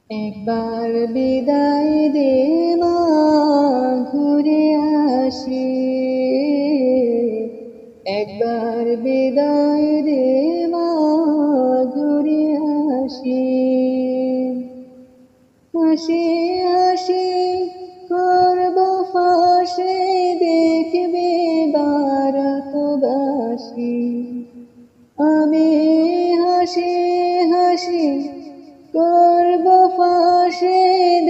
একবার বিদায় দে মা, ঘুরে আসি। একবার বিদায় দে মা, ঘুরে আসি। হাসি হাসি করব ফাঁসে, দেখবে ভারতবাসী। আমি হাসি হাসি করব ফাঁসে,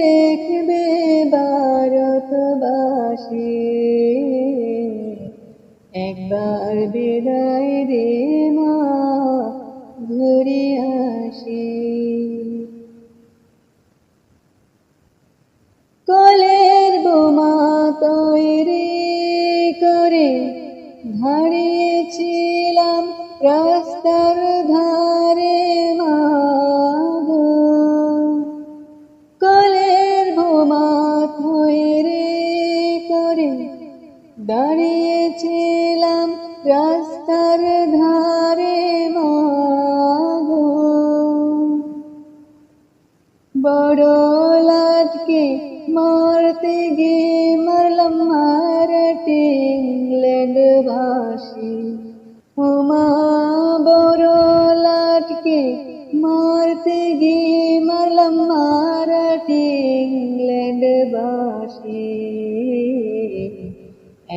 দেখবে ভারতবাসী। একবার বিদায় দে মা, ঘুরে আসি। কলের বোমা তৈরি করে দাঁড়িয়েছিলাম রাস্তার ধারে মাগো। কলের বোমা তৈরি করে দাঁড়িয়েছিলাম রাস্তার ধারে মাগো। বড় লাটকে মারতে গিয়ে মারলাম মারাঠি ইংল্যান্ড ভাষী। ওমা বড় লাটকে মারতে গিয়ে মারলাম মারাঠি ইংল্যান্ড ভাষী।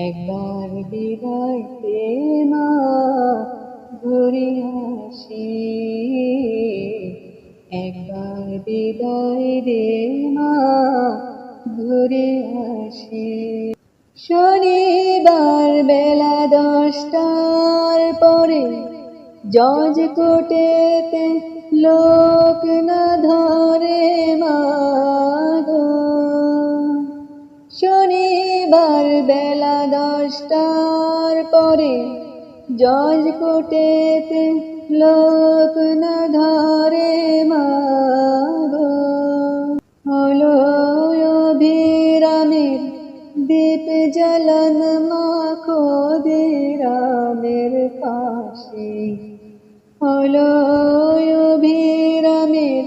একবার বিদায় দে মা, ঘুরে আসি। একবার বিদায় দে মা, ঘুরে আসি। শনিবার বেলা 10টার পরে জজ কোর্টেতে লোক না ধরে মাগো। শনিবার বেলা 10টার পরে জজ কোর্টেতে লোক না ধরে মাগো। হলো অভিরামের দীপ জ্বালান মা, ক্ষুদিরামের ফাঁসি। হলো অভিরামের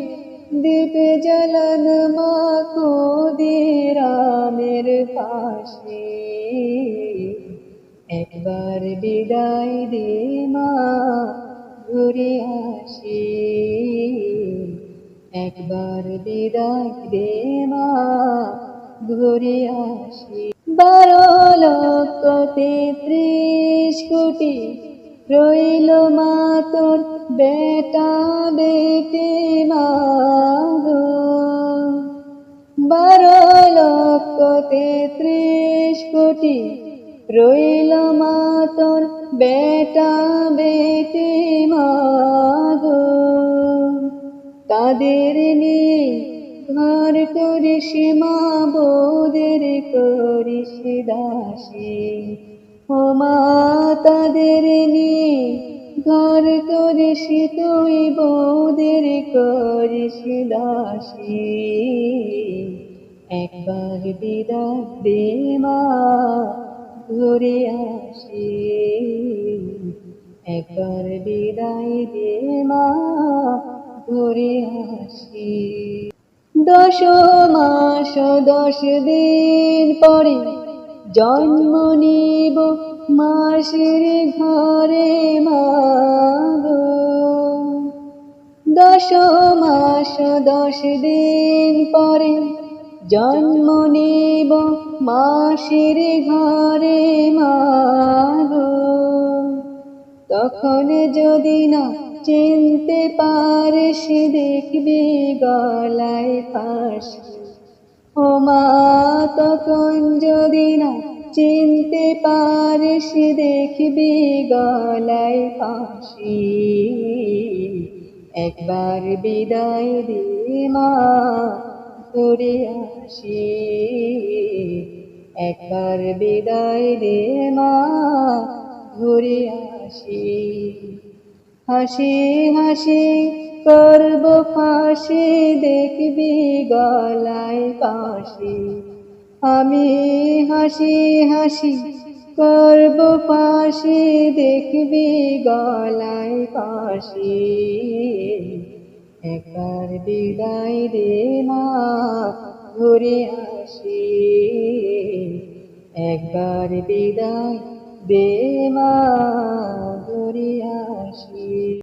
দীপ জ্বালান মা, ক্ষুদিরামের ফাঁসি। একবার বিদায় দে মা, ঘুরে আসি। একবার বিদায় দে মা, ঘুরে আসি। 12,33,000,000 রইল মা তোর বেটা বেটি মাগো। 12,33,000,000 রইল মা তোর বেটা বেটি মাগো। তাদের নিয়ে ঘর করিস মা, বৌদের করিস দাসী। ও মা তাদের নিয়ে ঘর করিস তুই, বৌদের করিস দাসী। একবার বিদায় দে মা, ঘুরে আসি। একবার বিদায় দে মা, ঘুরে আসি। 10 মাস 10 দিন পরে জন্ম নিব মাসির ঘরে মাগো। 10 মাস 10 দিন পরে জন্ম নিব মাসির ঘরে মাগো। তখন যদি না চিনতে পারিস, দেখবি গলায় ফাঁসি। ও মা তখন যদি না চিনতে পারিস, দেখবি গলায় ফাঁসি। একবার বিদায় দে মা, ঘুরে আসি। একবার বিদায় দে মা, ঘুরে আসি। হাসি হাসি করব ফাঁসি, দেখবি গলায় ফাঁসি। আমি হাসি হাসি করব ফাঁসি, দেখবি গলায় ফাঁসি। একবার বিদায় দে মা, ঘুরে আসি। একবার বিদায় দে মা, ঘুরে আসি।